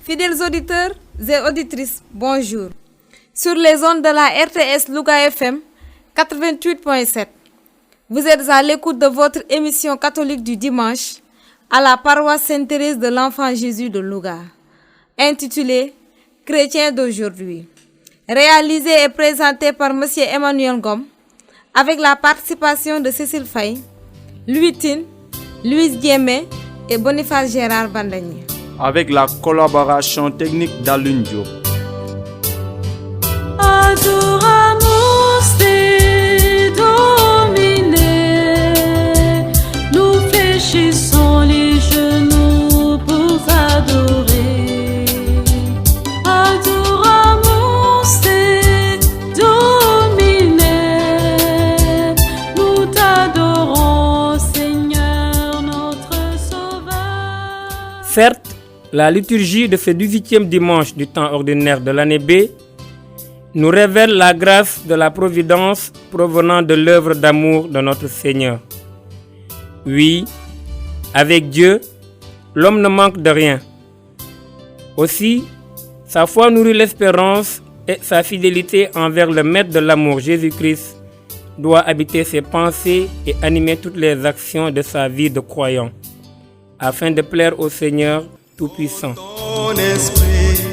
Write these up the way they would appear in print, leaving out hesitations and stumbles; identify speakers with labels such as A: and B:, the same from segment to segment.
A: Fidèles auditeurs et auditrices, bonjour. Sur les ondes de la RTS Louga FM 88.7, vous êtes à l'écoute de votre émission catholique du dimanche à la paroisse Sainte-Thérèse de l'Enfant Jésus de Louga, intitulée Chrétiens d'aujourd'hui, réalisée et présentée par M. Emmanuel Ngom, avec la participation de Cécile Faye, Louis Tine, Louise Diémé et Boniface Gérard Bandagny.
B: Avec la collaboration technique d'Alun Diop.
C: Adoramus te Domine, nous fléchissons les genoux pour t'adorer. Adoramus te Domine, nous t'adorons, Seigneur notre Sauveur.
D: Certes, la liturgie de ce 18e dimanche du temps ordinaire de l'année B nous révèle la grâce de la providence provenant de l'œuvre d'amour de notre Seigneur. Oui, avec Dieu, l'homme ne manque de rien. Aussi, sa foi nourrit l'espérance et sa fidélité envers le Maître de l'amour, Jésus-Christ, doit habiter ses pensées et animer toutes les actions de sa vie de croyant, afin de plaire au Seigneur Tout-Puissant.
E: Ton esprit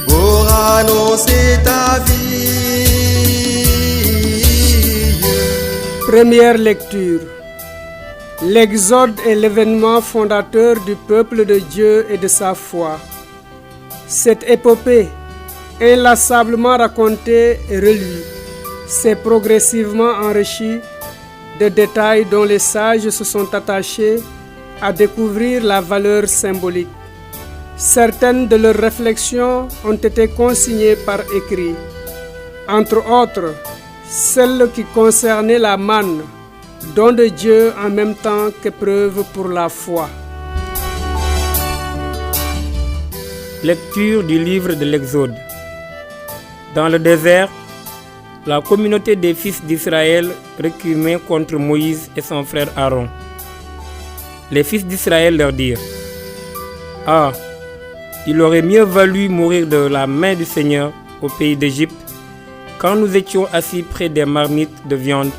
E: pour annoncer ta vie.
F: Première lecture. L'Exode est l'événement fondateur du peuple de Dieu et de sa foi. Cette épopée, inlassablement racontée et relue, s'est progressivement enrichie de détails dont les sages se sont attachés à découvrir la valeur symbolique. Certaines de leurs réflexions ont été consignées par écrit. Entre autres, celle qui concernait la manne, don de Dieu en même temps qu'épreuve pour la foi.
D: Lecture du livre de l'Exode. Dans le désert, la communauté des fils d'Israël réclamait contre Moïse et son frère Aaron. Les fils d'Israël leur dirent: « Ah, il aurait mieux valu mourir de la main du Seigneur au pays d'Égypte, quand nous étions assis près des marmites de viande,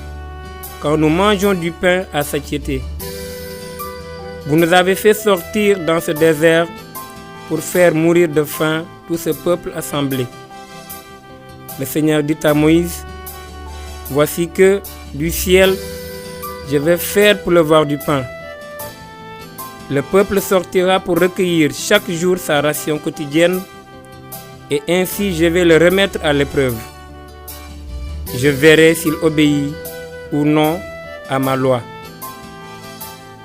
D: quand nous mangeons du pain à satiété. Vous nous avez fait sortir dans ce désert pour faire mourir de faim tout ce peuple assemblé. » Le Seigneur dit à Moïse: « Voici que, du ciel, je vais faire pleuvoir du pain. Le peuple sortira pour recueillir chaque jour sa ration quotidienne, et ainsi je vais le remettre à l'épreuve. Je verrai s'il obéit ou non à ma loi.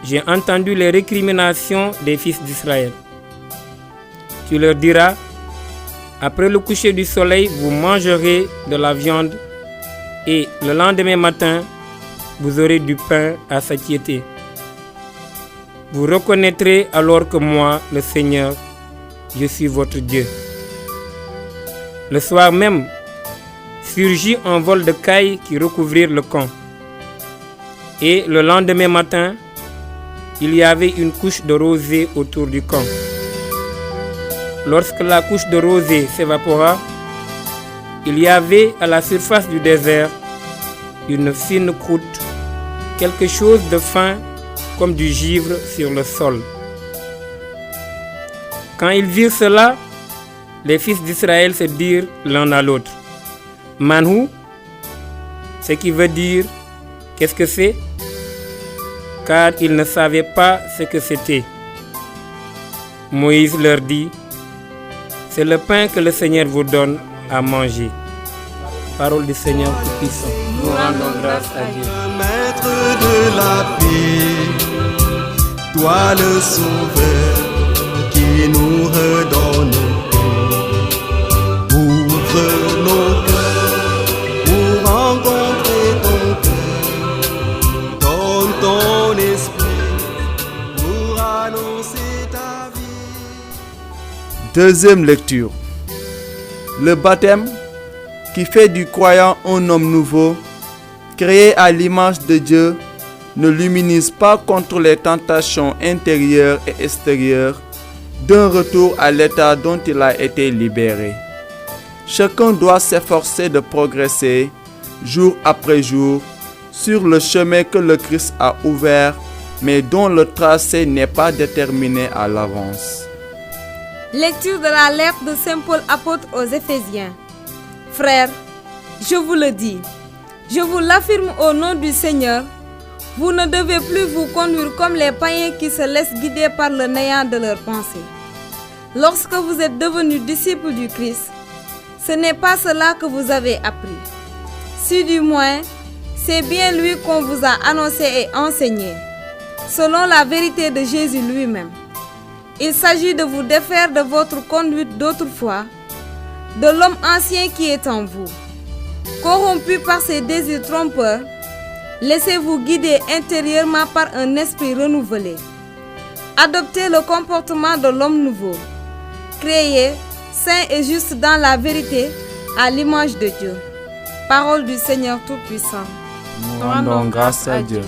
D: J'ai entendu les récriminations des fils d'Israël. Tu leur diras: après le coucher du soleil, vous mangerez de la viande, et le lendemain matin, vous aurez du pain à satiété. Vous reconnaîtrez alors que moi, le Seigneur, je suis votre Dieu. » Le soir même, surgit un vol de cailles qui recouvrirent le camp. Et le lendemain matin, il y avait une couche de rosée autour du camp. Lorsque la couche de rosée s'évapora, il y avait à la surface du désert une fine croûte, quelque chose de fin comme du givre sur le sol. Quand ils virent cela, les fils d'Israël se dirent l'un à l'autre: « Manhu », ce qui veut dire « qu'est-ce que c'est ?» car ils ne savaient pas ce que c'était. Moïse leur dit: « C'est le pain que le Seigneur vous donne à manger. » Parole du Seigneur Tout-Puissant. Nous rendons grâce à Dieu.
E: Maître de la paix, toi le Sauveur qui nous redonne paix. Ouvre nos cœurs pour rencontrer ton cœur. Donne ton esprit pour annoncer ta vie.
B: Deuxième lecture. Le baptême qui fait du croyant un homme nouveau, créé à l'image de Dieu, ne l'immunise pas contre les tentations intérieures et extérieures d'un retour à l'état dont il a été libéré. Chacun doit s'efforcer de progresser jour après jour sur le chemin que le Christ a ouvert, mais dont le tracé n'est pas déterminé à l'avance.
A: Lecture de la lettre de Saint Paul apôtre aux Éphésiens. Frères, je vous le dis, je vous l'affirme au nom du Seigneur, vous ne devez plus vous conduire comme les païens qui se laissent guider par le néant de leurs pensées. Lorsque vous êtes devenus disciples du Christ, ce n'est pas cela que vous avez appris. Si du moins, c'est bien lui qu'on vous a annoncé et enseigné, selon la vérité de Jésus lui-même. Il s'agit de vous défaire de votre conduite d'autrefois, de l'homme ancien qui est en vous. Corrompu par ses désirs trompeurs, laissez-vous guider intérieurement par un esprit renouvelé. Adoptez le comportement de l'homme nouveau, créé, saint et juste dans la vérité, à l'image de Dieu. Parole du Seigneur Tout-Puissant.
B: Nous rendons grâce à Dieu.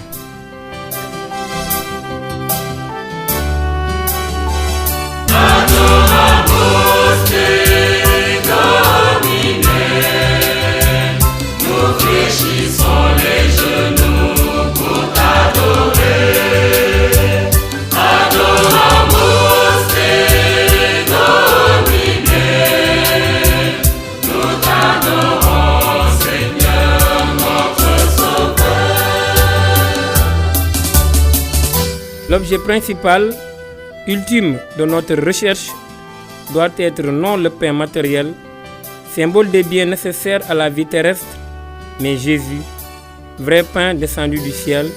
D: L'objet principal, ultime de notre recherche, doit être non le pain matériel, symbole des biens nécessaires à la vie terrestre, mais Jésus, vrai pain descendu du ciel,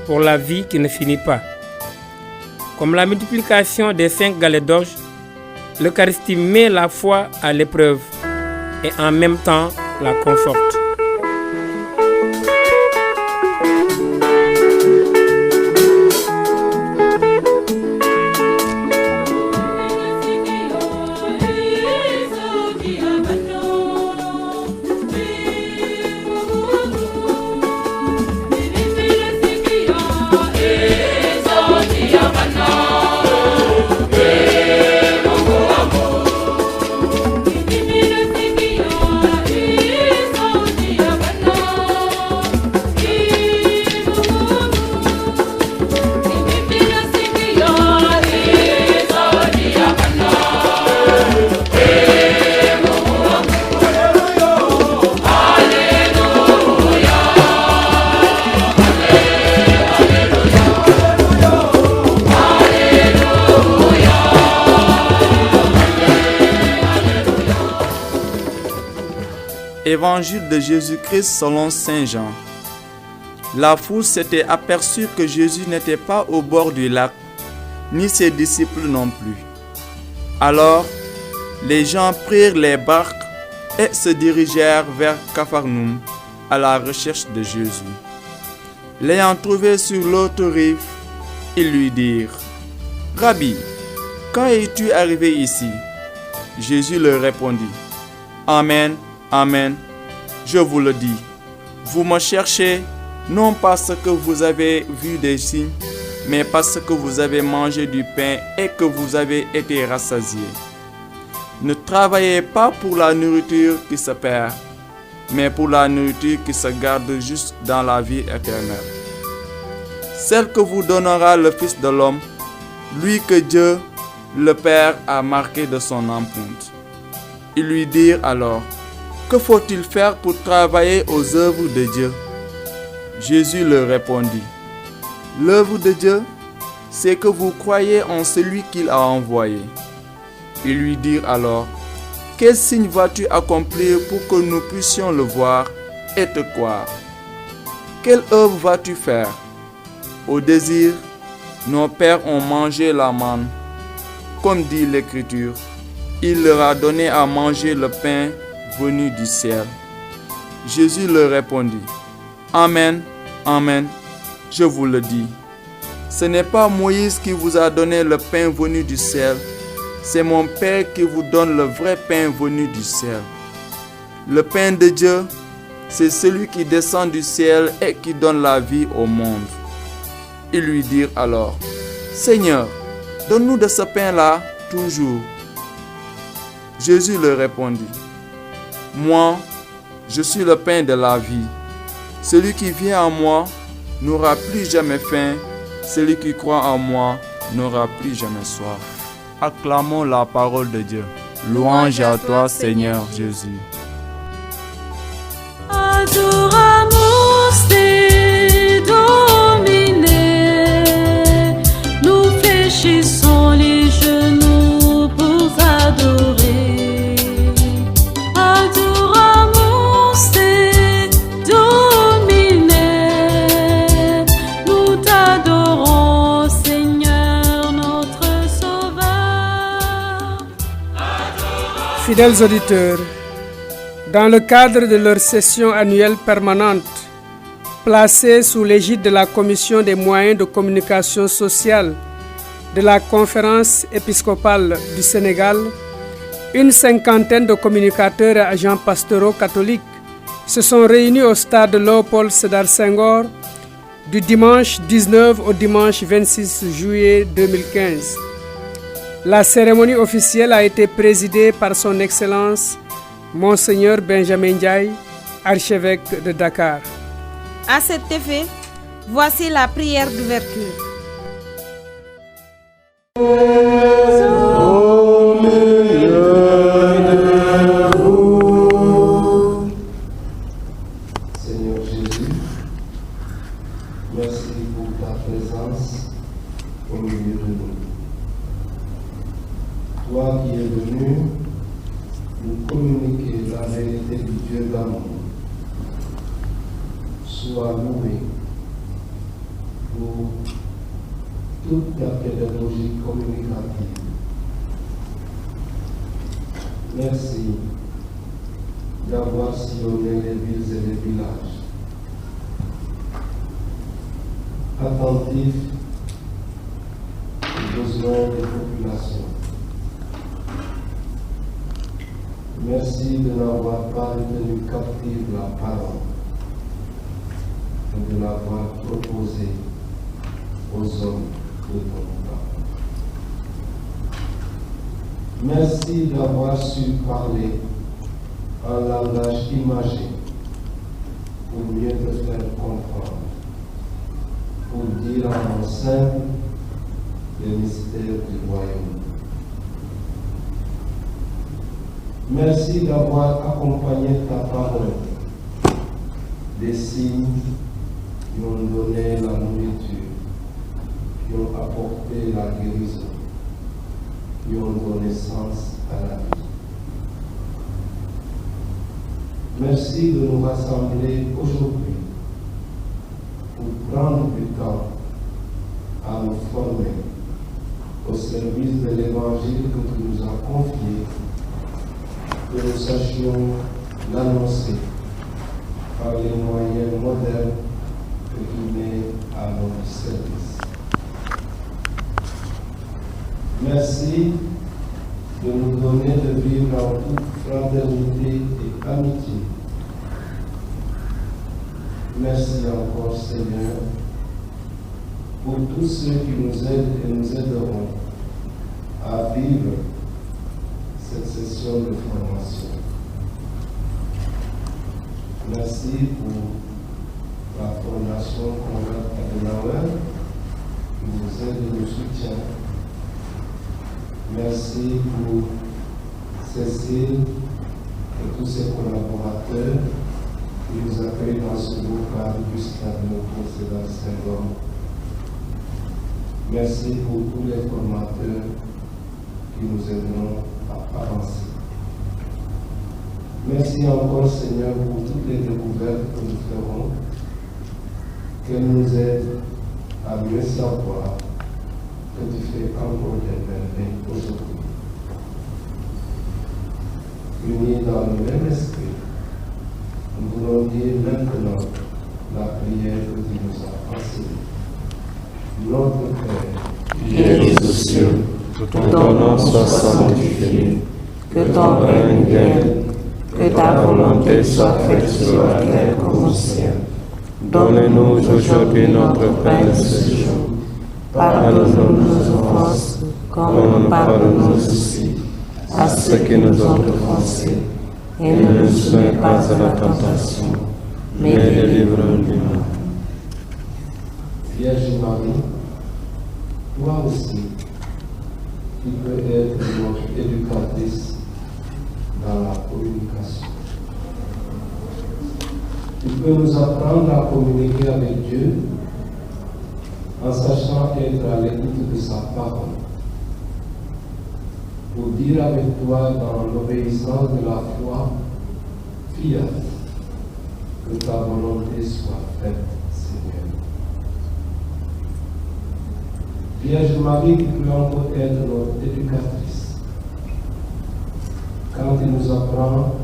D: pour la vie qui ne finit pas. Comme la multiplication des 5 galettes d'orge, l'Eucharistie met la foi à l'épreuve et en même temps la conforte.
B: Évangile de Jésus-Christ selon Saint Jean. La foule s'était aperçue que Jésus n'était pas au bord du lac, ni ses disciples non plus. Alors, les gens prirent les barques et se dirigèrent vers Capharnaüm à la recherche de Jésus. L'ayant trouvé sur l'autre rive, ils lui dirent : « Rabbi, quand es-tu arrivé ici ?» Jésus leur répondit : « Amen. Amen, je vous le dis, vous me cherchez non parce que vous avez vu des signes, mais parce que vous avez mangé du pain et que vous avez été rassasiés. Ne travaillez pas pour la nourriture qui se perd, mais pour la nourriture qui se garde juste dans la vie éternelle. Celle que vous donnera le Fils de l'homme, lui que Dieu, le Père, a marqué de son empreinte. » Ils lui dirent alors : « Que faut-il faire pour travailler aux œuvres de Dieu ?» Jésus leur répondit : « L'œuvre de Dieu, c'est que vous croyez en celui qu'il a envoyé. » Ils lui dirent alors : « Quel signe vas-tu accomplir pour que nous puissions le voir et te croire ? Quelle œuvre vas-tu faire ? » Au désir, nos pères ont mangé la manne. Comme dit l'Écriture, il leur a donné à manger le pain venu du ciel. Jésus leur répondit : « Amen, amen, je vous le dis. Ce n'est pas Moïse qui vous a donné le pain venu du ciel, c'est mon Père qui vous donne le vrai pain venu du ciel. Le pain de Dieu, c'est celui qui descend du ciel et qui donne la vie au monde. » Ils lui dirent alors : « Seigneur, donne-nous de ce pain-là toujours. Jésus leur répondit, moi, je suis le pain de la vie. Celui qui vient à moi n'aura plus jamais faim. Celui qui croit en moi n'aura plus jamais soif. Acclamons la parole de Dieu. Louange à toi, Seigneur Jésus.
C: Adoramus te, Domine, nous fléchissons les genoux pour t'adorer. Adoramus te, Domine, nous t'adorons, Seigneur notre Sauveur.
F: Fidèles auditeurs, dans le cadre de leur session annuelle permanente, placée sous l'égide de la Commission des moyens de communication sociale de la Conférence épiscopale du Sénégal, une cinquantaine de communicateurs et agents pastoraux catholiques se sont réunis au stade Léopold Sédar Senghor du dimanche 19 au dimanche 26 juillet 2015. La cérémonie officielle a été présidée par son Excellence Monseigneur Benjamin Ndiaye, archevêque de Dakar.
A: À cet effet, voici la prière d'ouverture.
G: Seigneur Jésus, merci pour ta présence au milieu de nous. Toi qui es venu nous communiquer la vérité du Dieu d'amour, sois loué pour toute la pédagogie communicative. Merci d'avoir sillonné les villes et les villages, attentif aux besoins des populations. Merci de n'avoir pas retenu captive la parole, mais de l'avoir proposée aux hommes de ton temps. Merci d'avoir su parler un langage imagé pour mieux te faire comprendre, pour dire en mots simples les mystères du royaume. Merci d'avoir accompagné ta parole des signes qui ont donné la nourriture, qui ont apporté la guérison, qui ont donné sens à la vie. Merci de nous rassembler aujourd'hui pour prendre du temps à nous former au service de l'Évangile que tu nous as confié, que nous sachions l'annoncer par les moyens modernes que tu mets à notre service. Merci de nous donner de vivre en toute fraternité et amitié. Merci encore, Seigneur, pour tous ceux qui nous aident et nous aideront à vivre cette session de formation. Merci pour la fondation Konrad Adenauer qui nous aide et nous soutient. Merci pour Cécile et tous ses collaborateurs qui nous accueillent dans ce beau cadre du stade Léopold Sédar Senghor. Merci pour tous les formateurs qui nous aideront à avancer. Merci encore, Seigneur, pour toutes les découvertes que nous ferons, qu'elles nous aident à mieux savoir que tu fais encore des merveilles aujourd'hui. Unis dans le même esprit, nous voulons dire maintenant la prière que tu nous as enseignée. Notre Père,
H: qui es aux cieux, que ton nom soit sanctifié, que ton règne vienne, que ta volonté soit faite sur la terre comme au ciel. Donne-nous aujourd'hui notre pain de ce jour. Pardonne-nous nos offenses, comme nous pardonnons aussi à ceux qui nous ont offensés, et ne nous soumets pas à la tentation, mais délivre-nous du mal.
G: Vierge Marie, toi aussi, tu peux être notre éducatrice dans la communication. Tu peux nous apprendre à communiquer avec Dieu en sachant être à l'écoute de sa parole, pour dire avec toi dans l'obéissance de la foi, fiat, que ta volonté soit faite, Seigneur. Vierge Marie, tu peux encore être notre éducatrice, quand tu nous apprends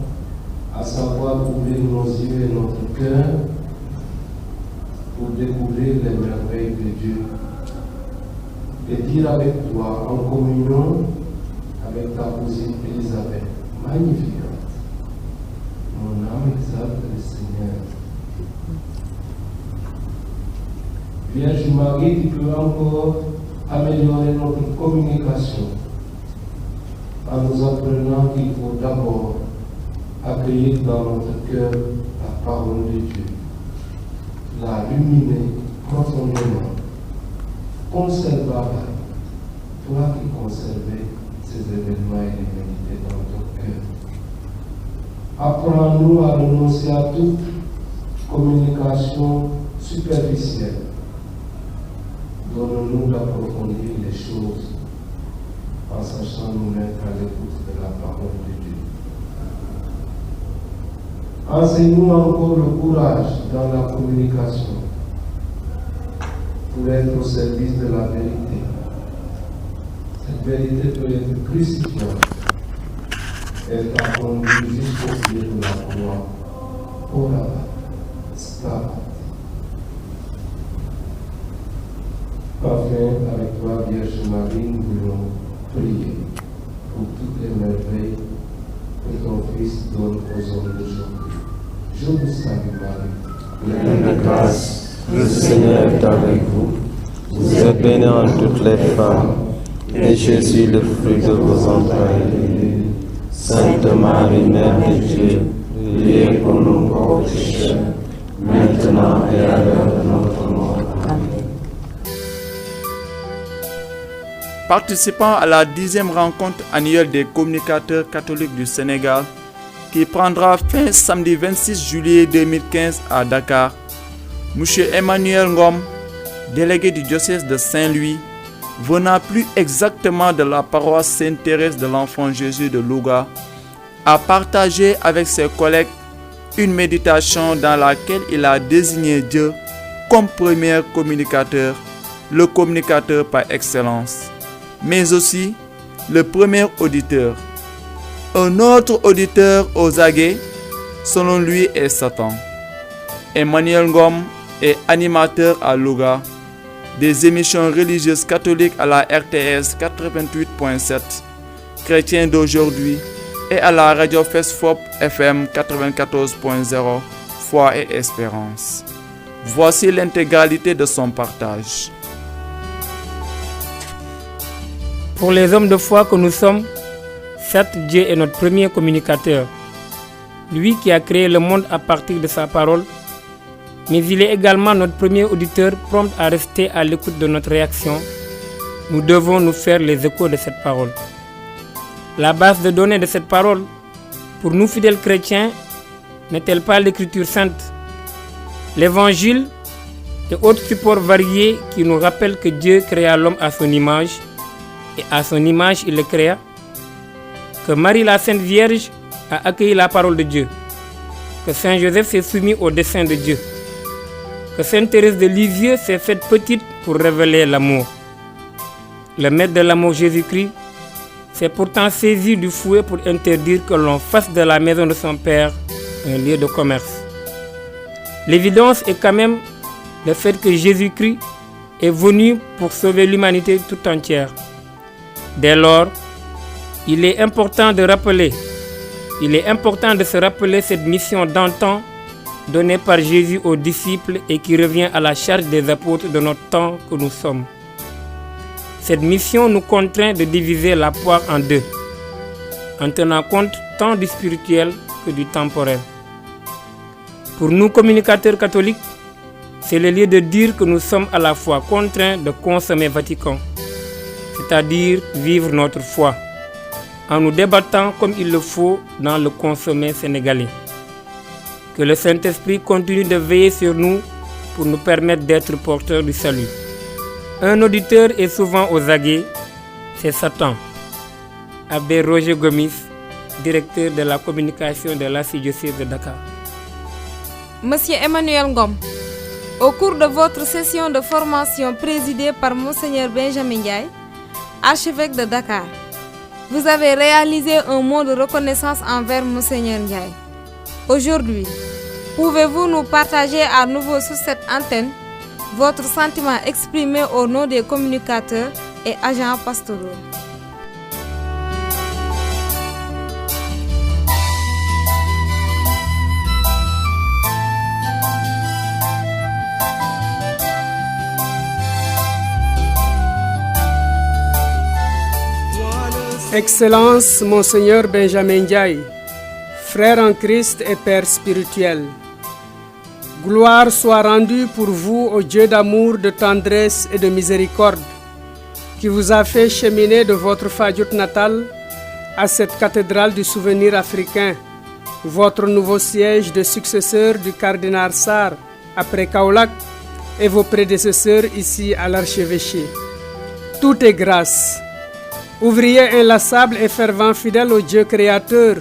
G: à savoir ouvrir nos yeux et notre cœur pour découvrir les merveilles de Dieu et dire avec toi en communion avec ta cousine Élisabeth, magnifiante, mon âme exalte le Seigneur. Vierge Marie, tu peux encore améliorer notre communication en nous apprenant qu'il faut d'abord accueillir dans notre cœur la parole de Dieu, la ruminer profondément, conserver, toi qui conservais ces événements et les méditer dans ton cœur. Apprends-nous à renoncer à toute communication superficielle. Donne-nous d'approfondir les choses en sachant nous mettre à l'écoute de la parole de Dieu. Enseigne-nous encore le courage dans la communication pour être au service de la vérité. Cette vérité peut être crucifiante, être conduite jusqu'au pied de la croix. Ora, stabat. Enfin, avec toi, Vierge Marie, nous voulons prier pour toutes les merveilles que ton Fils donne aux hommes d'aujourd'hui. Je vous salue, Marie.
H: Pleine de grâce, le Seigneur est avec vous. Vous êtes bénie entre toutes les femmes, et Jésus, le fruit de vos entrailles, est béni. Sainte Marie, Mère de Dieu, priez pour nous pauvres pécheurs, maintenant et à l'heure de notre mort. Amen.
B: Participant à la 10e rencontre annuelle des communicateurs catholiques du Sénégal, qui prendra fin samedi 26 juillet 2015 à Dakar, M. Emmanuel Ngom, délégué du diocèse de Saint-Louis, venant plus exactement de la paroisse Sainte-Thérèse de l'Enfant Jésus de Louga, a partagé avec ses collègues une méditation dans laquelle il a désigné Dieu comme premier communicateur, le communicateur par excellence, mais aussi le premier auditeur. Un autre auditeur aux aguets, selon lui, est Satan. Emmanuel Ngom est animateur à Louga des émissions religieuses catholiques à la RTS 88.7, Chrétien d'aujourd'hui, et à la radio FESFOP FM 94.0, Foi et Espérance. Voici l'intégralité de son partage.
D: Pour les hommes de foi que nous sommes, certes, Dieu est notre premier communicateur, lui qui a créé le monde à partir de sa parole, mais il est également notre premier auditeur prompt à rester à l'écoute de notre réaction. Nous devons nous faire les échos de cette parole. La base de données de cette parole, pour nous fidèles chrétiens, n'est-elle pas l'Écriture sainte, l'Évangile et autres supports variés qui nous rappellent que Dieu créa l'homme à son image, et à son image il le créa, que Marie la Sainte Vierge a accueilli la parole de Dieu, que Saint Joseph s'est soumis au dessein de Dieu, que Sainte Thérèse de Lisieux s'est faite petite pour révéler l'amour. Le maître de l'amour Jésus-Christ s'est pourtant saisi du fouet pour interdire que l'on fasse de la maison de son Père un lieu de commerce. L'évidence est quand même le fait que Jésus-Christ est venu pour sauver l'humanité tout entière. Dès lors, il est important de se rappeler cette mission d'antan donnée par Jésus aux disciples et qui revient à la charge des apôtres de notre temps que nous sommes. Cette mission nous contraint de diviser la poire en deux, en tenant compte tant du spirituel que du temporel. Pour nous, communicateurs catholiques, c'est le lieu de dire que nous sommes à la fois contraints de consommer Vatican, c'est-à-dire vivre notre foi, en nous débattant comme il le faut dans le consommé sénégalais. Que le Saint-Esprit continue de veiller sur nous pour nous permettre d'être porteurs du salut. Un auditeur est souvent aux aguets, c'est Satan. Abbé Roger Gomis, directeur de la communication de l'archidiocèse de Dakar.
A: Monsieur Emmanuel Ngom, au cours de votre session de formation présidée par Monseigneur Benjamin Ndiaye, archevêque de Dakar, vous avez réalisé un mot de reconnaissance envers Monseigneur Ndiaye. Aujourd'hui, pouvez-vous nous partager à nouveau sur cette antenne votre sentiment exprimé au nom des communicateurs et agents pastoraux?
F: Excellence, Monseigneur Benjamin Ndiaye, frère en Christ et Père spirituel, gloire soit rendue pour vous au Dieu d'amour, de tendresse et de miséricorde, qui vous a fait cheminer de votre Fadiout natal à cette cathédrale du souvenir africain, votre nouveau siège de successeur du cardinal Sarr après Kaolack et vos prédécesseurs ici à l'archevêché. Tout est grâce. Ouvrier inlassable et fervent fidèle au Dieu créateur,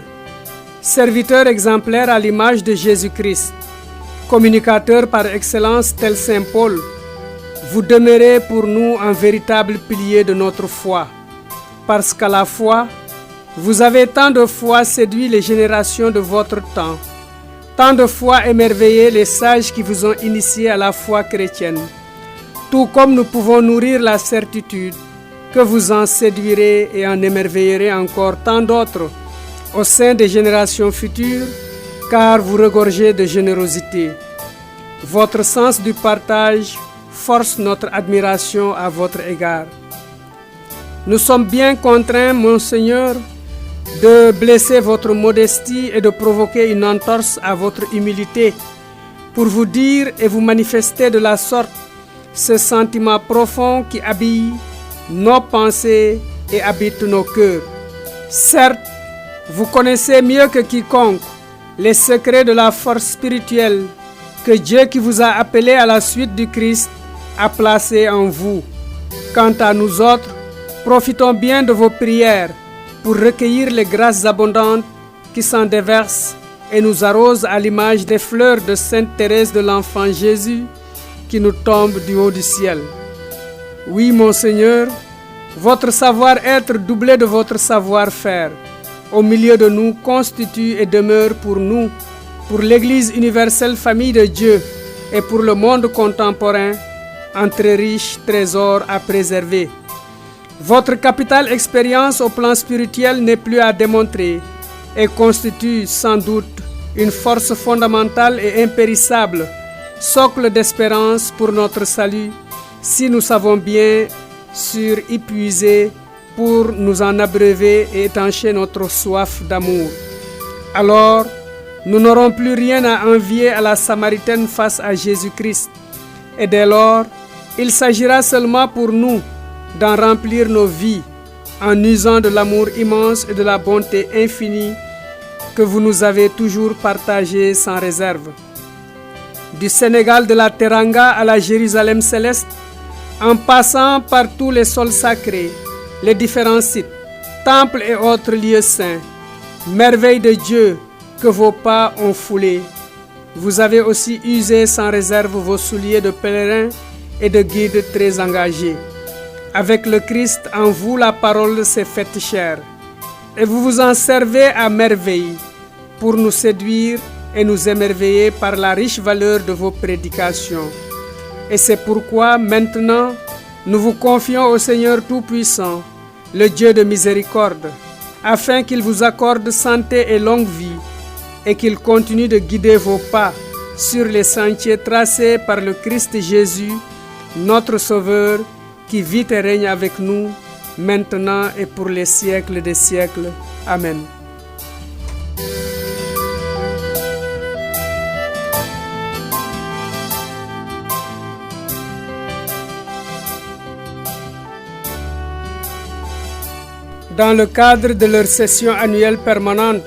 F: serviteur exemplaire à l'image de Jésus-Christ, communicateur par excellence tel Saint Paul, vous demeurez pour nous un véritable pilier de notre foi, parce qu'à la foi, vous avez tant de fois séduit les générations de votre temps, tant de fois émerveillé les sages qui vous ont initiés à la foi chrétienne, tout comme nous pouvons nourrir la certitude que vous en séduirez et en émerveillerez encore tant d'autres au sein des générations futures, car vous regorgez de générosité. Votre sens du partage force notre admiration à votre égard. Nous sommes bien contraints, Monseigneur, de blesser votre modestie et de provoquer une entorse à votre humilité, pour vous dire et vous manifester de la sorte ce sentiment profond qui habille nos pensées et habitent nos cœurs. Certes, vous connaissez mieux que quiconque les secrets de la force spirituelle que Dieu qui vous a appelé à la suite du Christ a placé en vous. Quant à nous autres, profitons bien de vos prières pour recueillir les grâces abondantes qui s'en déversent et nous arrosent à l'image des fleurs de Sainte Thérèse de l'Enfant Jésus qui nous tombent du haut du ciel. Oui, Monseigneur, votre savoir-être doublé de votre savoir-faire au milieu de nous constitue et demeure pour nous, pour l'Église universelle famille de Dieu et pour le monde contemporain, un très riche trésor à préserver. Votre capitale expérience au plan spirituel n'est plus à démontrer et constitue sans doute une force fondamentale et impérissable, socle d'espérance pour notre salut, si nous savons bien y puiser pour nous en abreuver et étancher notre soif d'amour. Alors, nous n'aurons plus rien à envier à la Samaritaine face à Jésus-Christ. Et dès lors, il s'agira seulement pour nous d'en remplir nos vies en usant de l'amour immense et de la bonté infinie que vous nous avez toujours partagé sans réserve. Du Sénégal de la Teranga à la Jérusalem céleste, en passant par tous les sols sacrés, les différents sites, temples et autres lieux saints, merveilles de Dieu que vos pas ont foulés. Vous avez aussi usé sans réserve vos souliers de pèlerins et de guides très engagés. Avec le Christ en vous, la parole s'est faite chair, et vous vous en servez à merveille pour nous séduire et nous émerveiller par la riche valeur de vos prédications. Et c'est pourquoi maintenant, nous vous confions au Seigneur Tout-Puissant, le Dieu de miséricorde, afin qu'il vous accorde santé et longue vie, et qu'il continue de guider vos pas sur les sentiers tracés par le Christ Jésus, notre Sauveur, qui vit et règne avec nous, maintenant et pour les siècles des siècles. Amen. Dans le cadre de leur session annuelle permanente,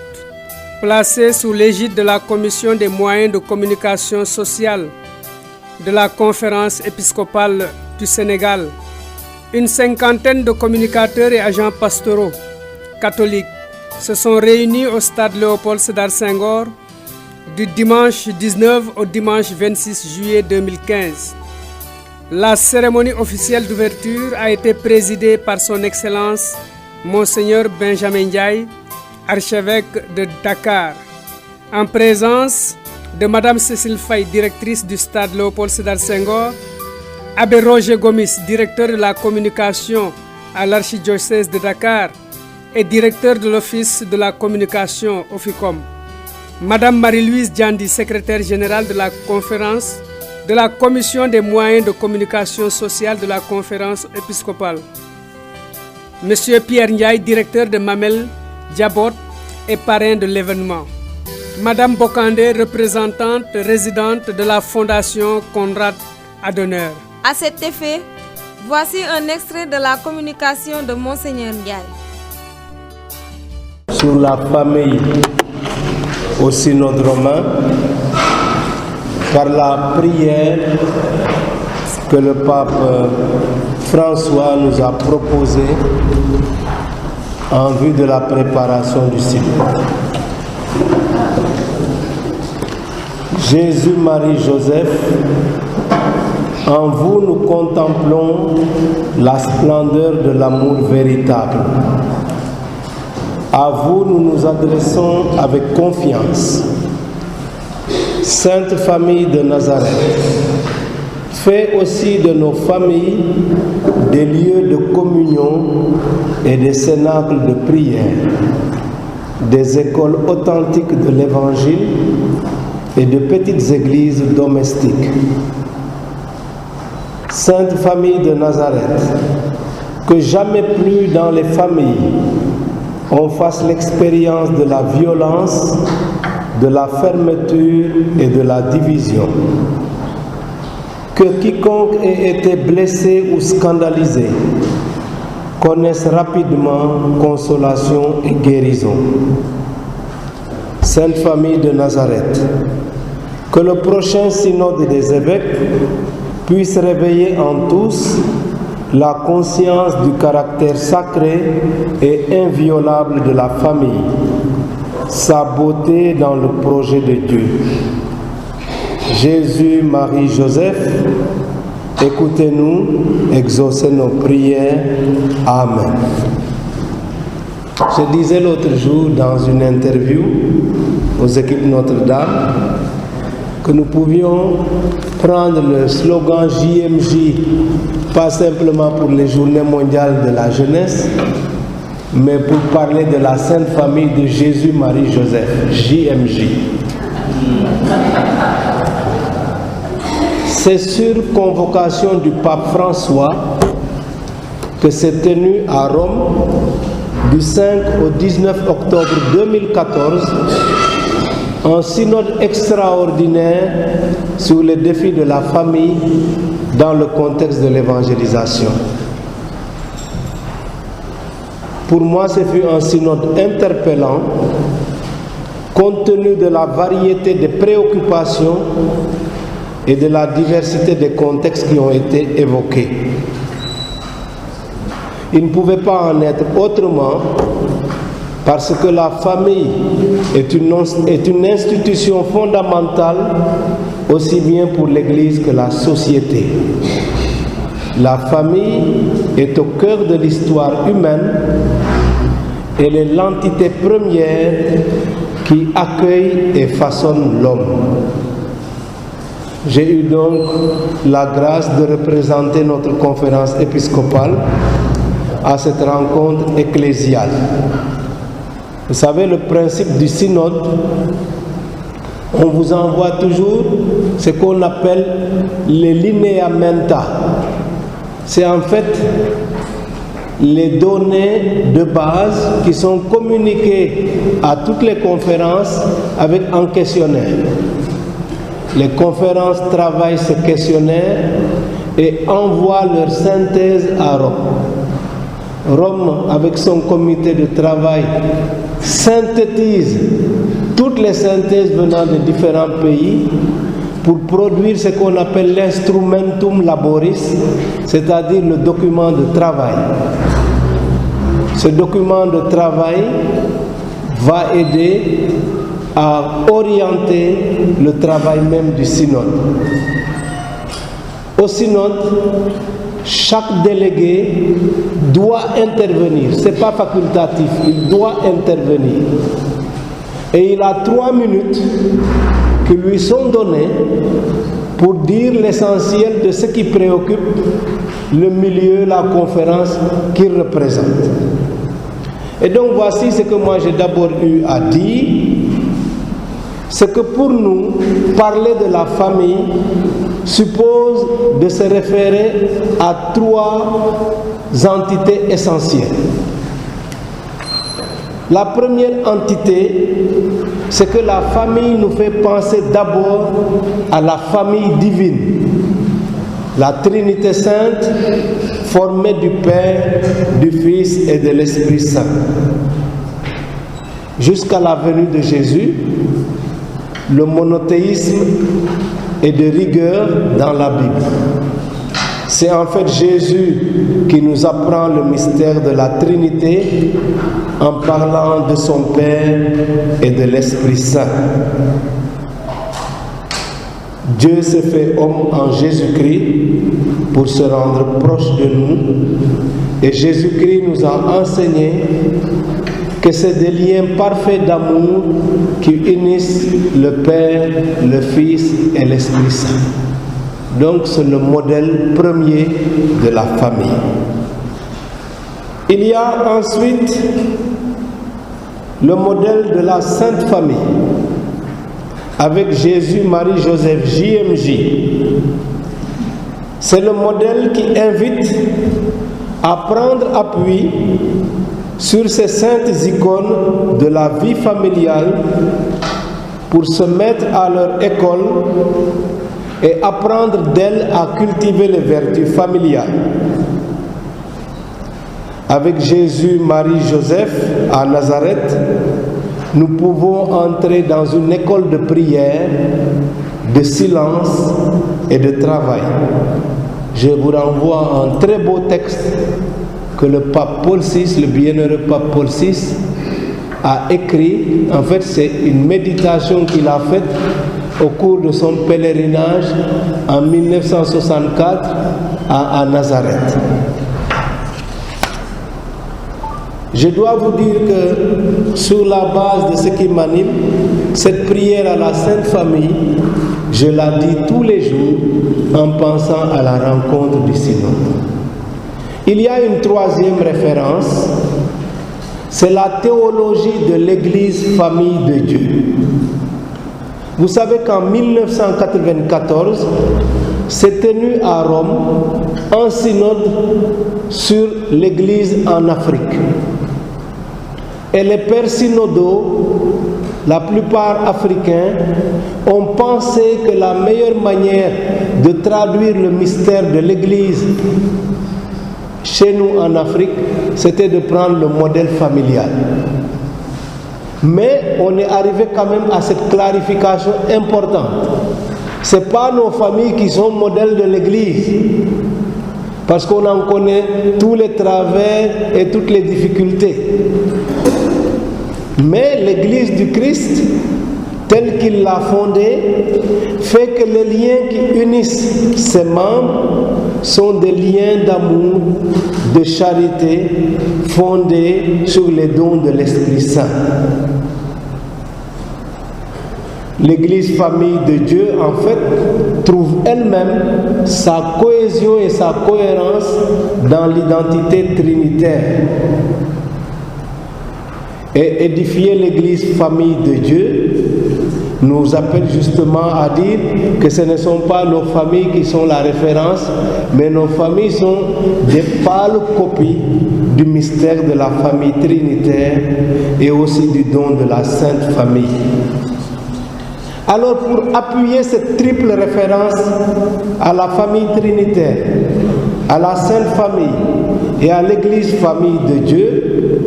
F: placée sous l'égide de la Commission des moyens de communication sociale de la Conférence épiscopale du Sénégal, une cinquantaine de communicateurs et agents pastoraux catholiques se sont réunis au stade Léopold Sédar Senghor du dimanche 19 au dimanche 26 juillet 2015. La cérémonie officielle d'ouverture a été présidée par son Excellence Monseigneur Benjamin Ndiaye, archevêque de Dakar, en présence de Madame Cécile Faye, directrice du stade Léopold Sédar Senghor, Abbé Roger Gomis, directeur de la communication à l'archidiocèse de Dakar et directeur de l'office de la communication Oficom, Madame Marie-Louise Diandi, secrétaire générale de la conférence de la Commission des moyens de communication sociale de la conférence épiscopale, Monsieur Pierre Ndiaye, directeur de Mamel Diabot et parrain de l'événement, Madame Bokandé, représentante résidente de la Fondation Konrad Adenauer.
A: À cet effet, voici un extrait de la communication de Monseigneur Ndiaye.
I: Sur la famille au synode romain, par la prière que le pape François nous a proposée en vue de la préparation du synode. Jésus, Marie, Joseph, en vous nous contemplons la splendeur de l'amour véritable. À vous nous nous adressons avec confiance. Sainte famille de Nazareth, fais aussi de nos familles des lieux de communion et des cénacles de prière, des écoles authentiques de l'Évangile et de petites églises domestiques. Sainte famille de Nazareth, que jamais plus dans les familles on fasse l'expérience de la violence, de la fermeture et de la division. Que quiconque ait été blessé ou scandalisé connaisse rapidement consolation et guérison. Sainte famille de Nazareth, que le prochain synode des évêques puisse réveiller en tous la conscience du caractère sacré et inviolable de la famille, sa beauté dans le projet de Dieu. Jésus, Marie, Joseph, écoutez-nous, exaucez nos prières. Amen. Je disais l'autre jour dans une interview aux équipes Notre-Dame que nous pouvions prendre le slogan JMJ, pas simplement pour les Journées mondiales de la jeunesse, mais pour parler de la Sainte Famille de Jésus, Marie, Joseph, JMJ. C'est sur convocation du pape François que s'est tenu à Rome du 5 au 19 octobre 2014 un synode extraordinaire sur les défis de la famille dans le contexte de l'évangélisation. Pour moi, ce fut un synode interpellant, compte tenu de la variété des préoccupations et de la diversité des contextes qui ont été évoqués. Il ne pouvait pas en être autrement parce que la famille est une institution fondamentale aussi bien pour l'Église que la société. La famille est au cœur de l'histoire humaine. Elle est l'entité première qui accueille et façonne l'homme. J'ai eu donc la grâce de représenter notre conférence épiscopale à cette rencontre ecclésiale. Vous savez, le principe du synode, on vous envoie toujours ce qu'on appelle les lineamenta, c'est en fait les données de base qui sont communiquées à toutes les conférences avec un questionnaire. Les conférences travaillent ce questionnaire et envoient leur synthèse à Rome. Rome, avec son comité de travail, synthétise toutes les synthèses venant de différents pays pour produire ce qu'on appelle l'instrumentum laboris, c'est-à-dire le document de travail. Ce document de travail va aider à orienter le travail même du synode. Au synode, chaque délégué doit intervenir, ce n'est pas facultatif, il doit intervenir. Et il a 3 minutes qui lui sont données pour dire l'essentiel de ce qui préoccupe le milieu, la conférence qu'il représente. Et donc voici ce que moi j'ai d'abord eu à dire, c'est que pour nous, parler de la famille suppose de se référer à 3 entités essentielles. La première entité, c'est que la famille nous fait penser d'abord à la famille divine, la Trinité sainte formée du Père, du Fils et de l'Esprit Saint. Jusqu'à la venue de Jésus, le monothéisme est de rigueur dans la Bible. C'est en fait Jésus qui nous apprend le mystère de la Trinité en parlant de son Père et de l'Esprit Saint. Dieu s'est fait homme en Jésus-Christ pour se rendre proche de nous, et Jésus-Christ nous a enseigné que c'est des liens parfaits d'amour qui unissent le Père, le Fils et l'Esprit Saint. Donc c'est le modèle premier de la famille. Il y a ensuite le modèle de la Sainte Famille avec Jésus, Marie, Joseph, JMJ. C'est le modèle qui invite à prendre appui sur ces saintes icônes de la vie familiale pour se mettre à leur école et apprendre d'elles à cultiver les vertus familiales. Avec Jésus, Marie, Joseph à Nazareth, nous pouvons entrer dans une école de prière, de silence et de travail. Je vous renvoie à un très beau texte que le pape Paul VI, le bienheureux pape Paul VI, a écrit. En fait, c'est une méditation qu'il a faite au cours de son pèlerinage en 1964 à Nazareth. Je dois vous dire que sur la base de ce qui m'anime, cette prière à la Sainte Famille, je la dis tous les jours en pensant à la rencontre du synode. Il y a une troisième référence, c'est la théologie de l'Église Famille de Dieu. Vous savez qu'en 1994, s'est tenu à Rome un synode sur l'Église en Afrique. Et les pères synodaux, la plupart africains, ont pensé que la meilleure manière de traduire le mystère de l'Église chez nous en Afrique, c'était de prendre le modèle familial. Mais on est arrivé quand même à cette clarification importante. Ce n'est pas nos familles qui sont modèles de l'Église, parce qu'on en connaît tous les travers et toutes les difficultés. Mais l'Église du Christ, telle qu'il l'a fondée, fait que les liens qui unissent ses membres sont des liens d'amour, de charité, fondés sur les dons de l'Esprit Saint. L'Église famille de Dieu, en fait, trouve elle-même sa cohésion et sa cohérence dans l'identité trinitaire. Et édifier l'Église famille de Dieu nous appelle justement à dire que ce ne sont pas nos familles qui sont la référence, mais nos familles sont des pâles copies du mystère de la famille trinitaire et aussi du don de la Sainte Famille. Alors pour appuyer cette triple référence à la famille trinitaire, à la Sainte Famille et à l'Église Famille de Dieu,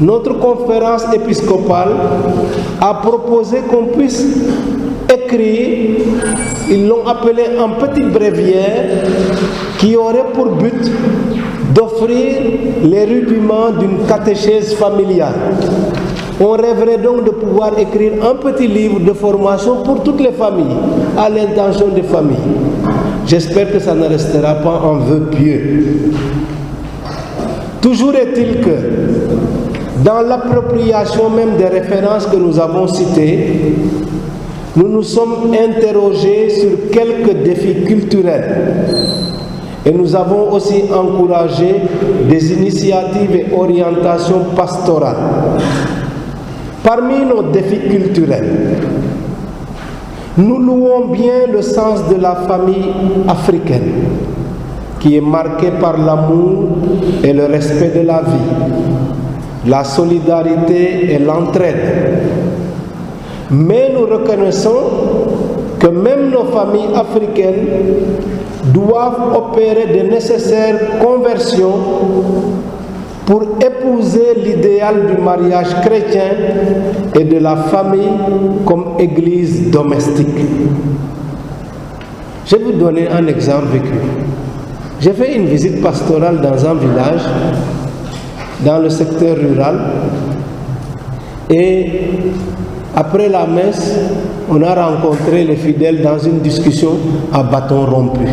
I: notre conférence épiscopale a proposé qu'on puisse écrire, ils l'ont appelé un petit bréviaire qui aurait pour but d'offrir les rudiments d'une catéchèse familiale. On rêverait donc de pouvoir écrire un petit livre de formation pour toutes les familles, à l'intention des familles. J'espère que ça ne restera pas un vœu pieux. Toujours est-il que, dans l'appropriation même des références que nous avons citées, nous nous sommes interrogés sur quelques défis culturels. Et nous avons aussi encouragé des initiatives et orientations pastorales. Parmi nos défis culturels, nous louons bien le sens de la famille africaine, qui est marquée par l'amour et le respect de la vie, la solidarité et l'entraide. Mais nous reconnaissons que même nos familles africaines doivent opérer de nécessaires conversions pour épouser l'idéal du mariage chrétien et de la famille comme église domestique. Je vais vous donner un exemple vécu. J'ai fait une visite pastorale dans un village, dans le secteur rural, et après la messe, on a rencontré les fidèles dans une discussion à bâton rompu.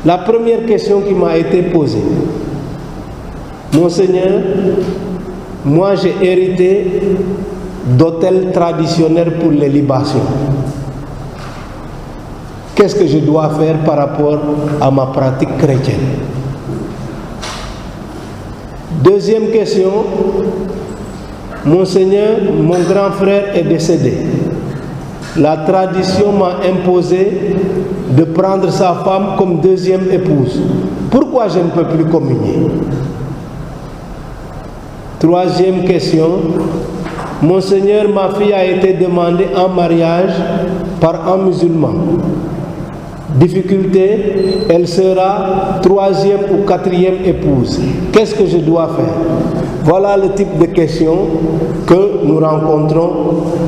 I: La première question qui m'a été posée: Monseigneur, moi j'ai hérité d'hôtels traditionnels pour les libations. Qu'est-ce que je dois faire par rapport à ma pratique chrétienne? Deuxième question: Monseigneur, mon grand frère est décédé. La tradition m'a imposé de prendre sa femme comme deuxième épouse. Pourquoi je ne peux plus communier? Troisième question: Monseigneur, ma fille a été demandée en mariage par un musulman. Difficulté, elle sera troisième ou quatrième épouse. Qu'est-ce que je dois faire? Voilà le type de questions que nous rencontrons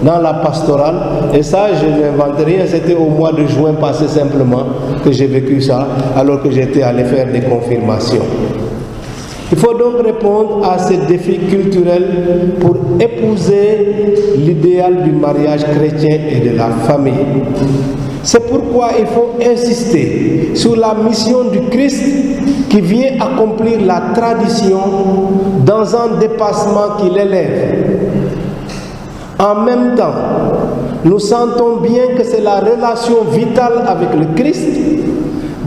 I: dans la pastorale. Et ça, je n'invente rien, c'était au mois de juin passé simplement que j'ai vécu ça, alors que j'étais allé faire des confirmations. Il faut donc répondre à ces défis culturels pour épouser l'idéal du mariage chrétien et de la famille. C'est pourquoi il faut insister sur la mission du Christ qui vient accomplir la tradition dans un dépassement qui l'élève. En même temps, nous sentons bien que c'est la relation vitale avec le Christ,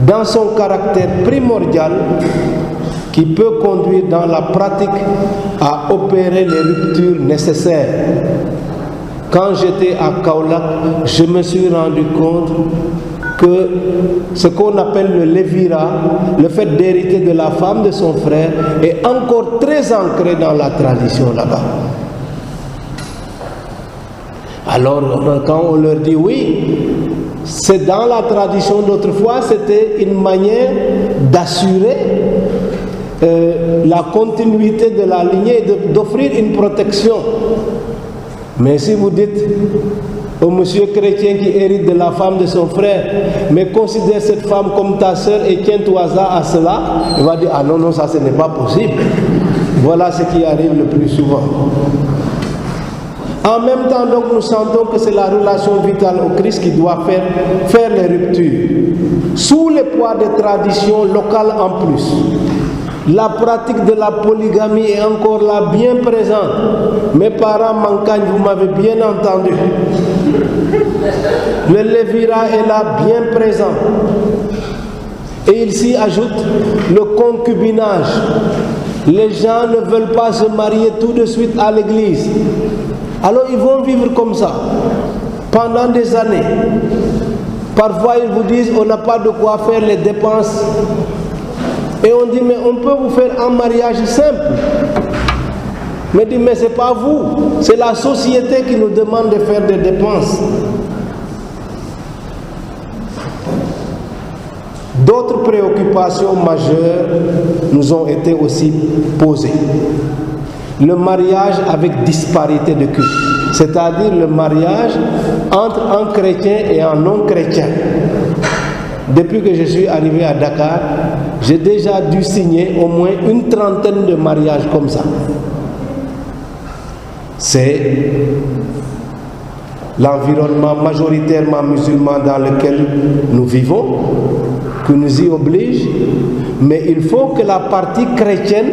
I: dans son caractère primordial, qui peut conduire dans la pratique à opérer les ruptures nécessaires. Quand j'étais à Kaolack, je me suis rendu compte que ce qu'on appelle le lévira, le fait d'hériter de la femme de son frère, est encore très ancré dans la tradition là-bas. Alors, quand on leur dit oui, c'est dans la tradition d'autrefois, c'était une manière d'assurer la continuité de la lignée et d'offrir une protection. Mais si vous dites au monsieur chrétien qui hérite de la femme de son frère, mais considère cette femme comme ta sœur et tiens-toi à cela, il va dire: ah non, non, ça ce n'est pas possible. Voilà ce qui arrive le plus souvent. En même temps, donc, nous sentons que c'est la relation vitale au Christ qui doit faire les ruptures. Sous le poids des traditions locales en plus, la pratique de la polygamie est encore là, bien présente. Mes parents m'encagnent, vous m'avez bien entendu. Le lévira est là, bien présent. Et il s'y ajoute le concubinage. Les gens ne veulent pas se marier tout de suite à l'église. Alors ils vont vivre comme ça pendant des années. Parfois ils vous disent on n'a pas de quoi faire les dépenses. Et on dit mais on peut vous faire un mariage simple. Mais dit mais c'est pas vous, c'est la société qui nous demande de faire des dépenses. D'autres préoccupations majeures nous ont été aussi posées. Le mariage avec disparité de culte, c'est-à-dire le mariage entre un chrétien et un non-chrétien. Depuis que je suis arrivé à Dakar, j'ai déjà dû signer au moins une trentaine de mariages comme ça. C'est l'environnement majoritairement musulman dans lequel nous vivons qui nous y oblige, mais il faut que la partie chrétienne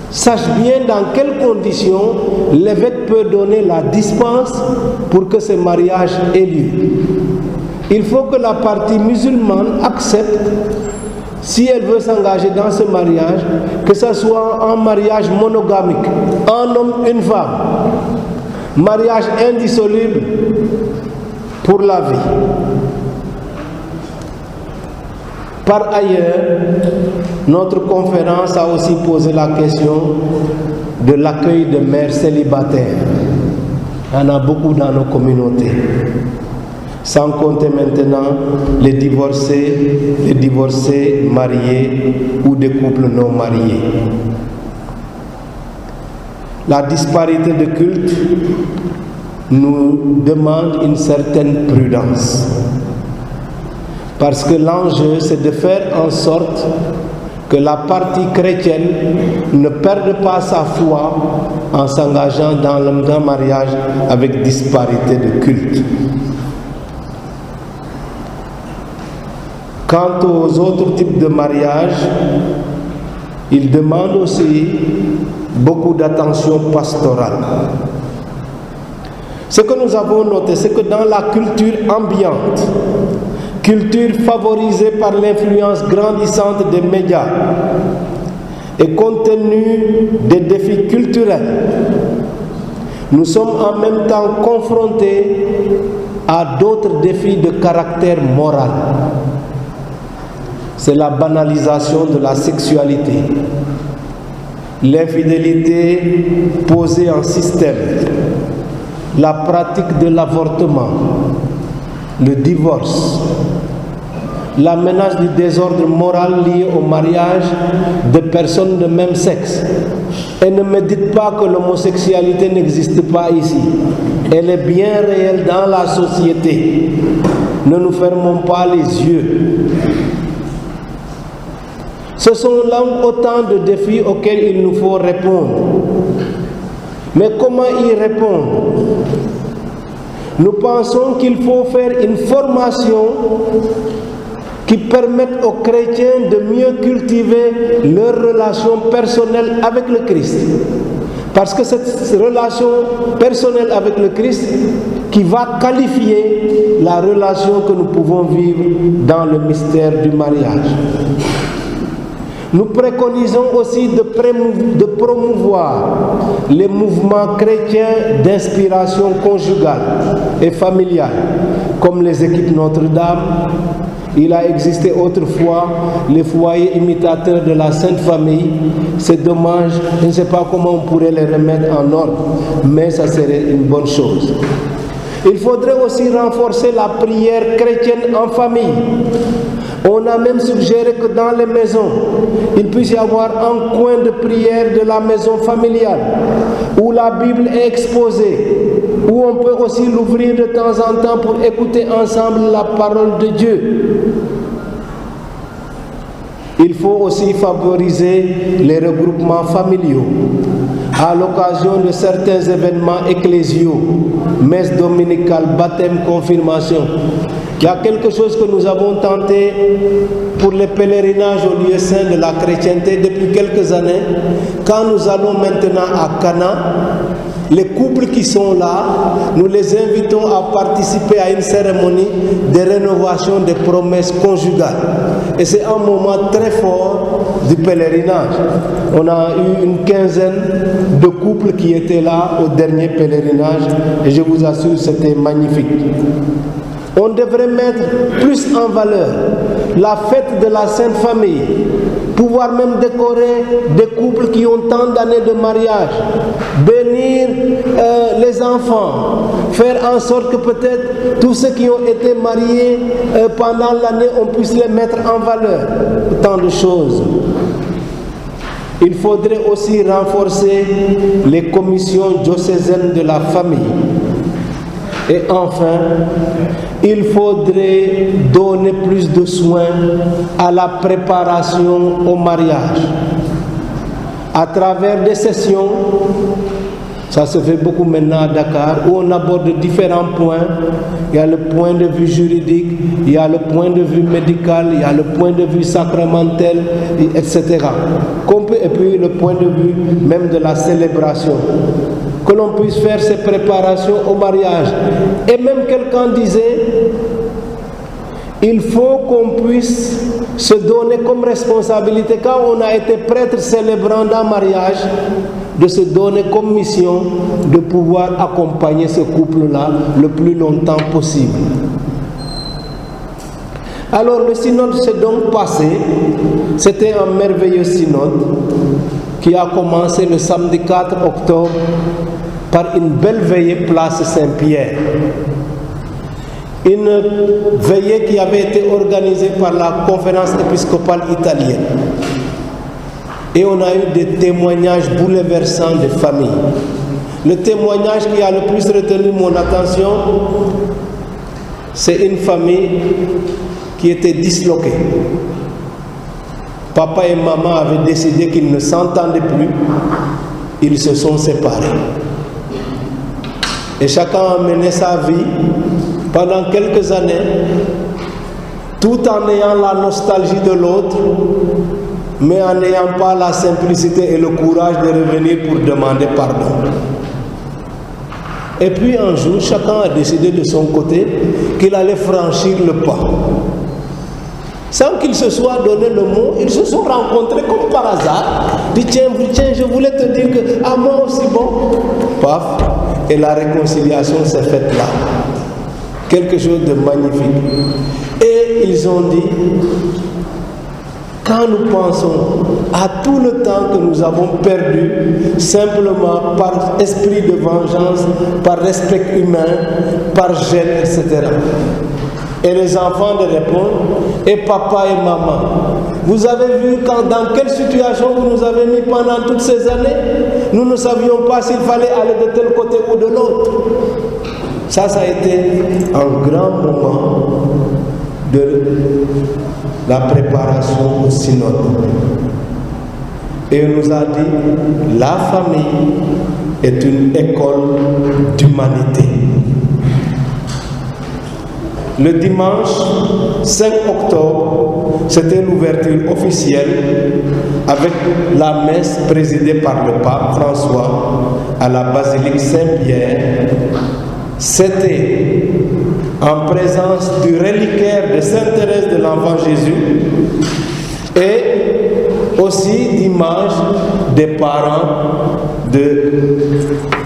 I: sache bien dans quelles conditions l'évêque peut donner la dispense pour que ce mariage ait lieu. Il faut que la partie musulmane accepte, si elle veut s'engager dans ce mariage, que ce soit un mariage monogamique, un homme, une femme, mariage indissoluble pour la vie. Par ailleurs, notre conférence a aussi posé la question de l'accueil de mères célibataires. Il y en a beaucoup dans nos communautés. Sans compter maintenant les divorcés mariés ou des couples non mariés. La disparité de culte nous demande une certaine prudence. Parce que l'enjeu, c'est de faire en sorte que la partie chrétienne ne perde pas sa foi en s'engageant dans un mariage avec disparité de culte. Quant aux autres types de mariage, ils demandent aussi beaucoup d'attention pastorale. Ce que nous avons noté, c'est que dans la culture ambiante, culture favorisée par l'influence grandissante des médias et compte tenu des défis culturels, nous sommes en même temps confrontés à d'autres défis de caractère moral. C'est la banalisation de la sexualité, l'infidélité posée en système, la pratique de l'avortement, le divorce, la menace du désordre moral lié au mariage de personnes de même sexe. Et ne me dites pas que l'homosexualité n'existe pas ici. Elle est bien réelle dans la société. Ne nous fermons pas les yeux. Ce sont là autant de défis auxquels il nous faut répondre. Mais comment y répondre? Nous pensons qu'il faut faire une formation qui permette aux chrétiens de mieux cultiver leur relation personnelle avec le Christ. Parce que cette relation personnelle avec le Christ qui va qualifier la relation que nous pouvons vivre dans le mystère du mariage. Nous préconisons aussi de promouvoir les mouvements chrétiens d'inspiration conjugale et familiale, comme les équipes Notre-Dame. Il a existé autrefois les foyers imitateurs de la Sainte Famille. C'est dommage, je ne sais pas comment on pourrait les remettre en ordre, mais ça serait une bonne chose. Il faudrait aussi renforcer la prière chrétienne en famille. On a même suggéré que dans les maisons, il puisse y avoir un coin de prière de la maison familiale, où la Bible est exposée, où on peut aussi l'ouvrir de temps en temps pour écouter ensemble la parole de Dieu. Il faut aussi favoriser les regroupements familiaux à l'occasion de certains événements ecclésiaux, messe dominicale, baptême, confirmation. Il y a quelque chose que nous avons tenté pour les pèlerinages au lieu saint de la chrétienté depuis quelques années. Quand nous allons maintenant à Cana, les couples qui sont là, nous les invitons à participer à une cérémonie de rénovation des promesses conjugales. Et c'est un moment très fort du pèlerinage. On a eu une quinzaine de couples qui étaient là au dernier pèlerinage et je vous assure, c'était magnifique. On devrait mettre plus en valeur la fête de la Sainte Famille, pouvoir même décorer des couples qui ont tant d'années de mariage, bénir les enfants, faire en sorte que peut-être tous ceux qui ont été mariés pendant l'année, on puisse les mettre en valeur. Tant de choses. Il faudrait aussi renforcer les commissions diocésaines de la famille. Et enfin, il faudrait donner plus de soin à la préparation au mariage. À travers des sessions, ça se fait beaucoup maintenant à Dakar, où on aborde différents points. Il y a le point de vue juridique, il y a le point de vue médical, il y a le point de vue sacramentel, etc. Et puis le point de vue même de la célébration. Que l'on puisse faire ces préparations au mariage. Et même quelqu'un disait, il faut qu'on puisse se donner comme responsabilité, quand on a été prêtre célébrant d'un mariage, de se donner comme mission de pouvoir accompagner ce couple-là le plus longtemps possible. Alors le synode s'est donc passé, c'était un merveilleux synode qui a commencé le samedi 4 octobre par une belle veillée place Saint-Pierre. Une veillée qui avait été organisée par la conférence épiscopale italienne. Et on a eu des témoignages bouleversants des familles. Le témoignage qui a le plus retenu mon attention, c'est une famille qui était disloquée. Papa et maman avaient décidé qu'ils ne s'entendaient plus. Ils se sont séparés. Et chacun a mené sa vie pendant quelques années, tout en ayant la nostalgie de l'autre, mais en n'ayant pas la simplicité et le courage de revenir pour demander pardon. Et puis un jour, chacun a décidé de son côté qu'il allait franchir le pas. Sans qu'ils se soient donné le mot, ils se sont rencontrés comme par hasard. Dit tiens, je voulais te dire que à moi aussi bon. Paf, et la réconciliation s'est faite là. Quelque chose de magnifique. Et ils ont dit, quand nous pensons à tout le temps que nous avons perdu, simplement par esprit de vengeance, par respect humain, par gêne, etc. Et les enfants de répondre, et papa et maman, vous avez vu dans quelle situation vous nous avez mis pendant toutes ces années? Nous ne savions pas s'il fallait aller de tel côté ou de l'autre. Ça a été un grand moment de la préparation au synode. Et on nous a dit, la famille est une école d'humanité. Le dimanche 5 octobre, c'était l'ouverture officielle avec la messe présidée par le pape François à la basilique Saint-Pierre. C'était en présence du reliquaire de Sainte Thérèse de l'Enfant Jésus et aussi d'images des parents de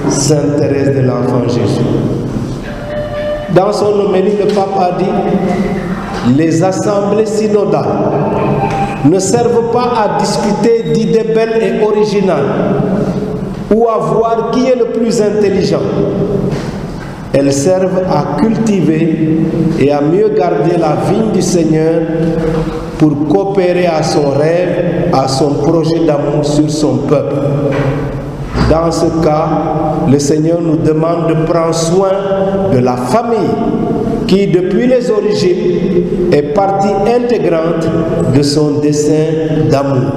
I: Sainte Thérèse de l'Enfant Jésus. Dans son homélie, le pape a dit, les assemblées synodales ne servent pas à discuter d'idées belles et originales ou à voir qui est le plus intelligent. Elles servent à cultiver et à mieux garder la vigne du Seigneur pour coopérer à son rêve, à son projet d'amour sur son peuple. Dans ce cas, le Seigneur nous demande de prendre soin de la famille qui, depuis les origines, est partie intégrante de son dessein d'amour.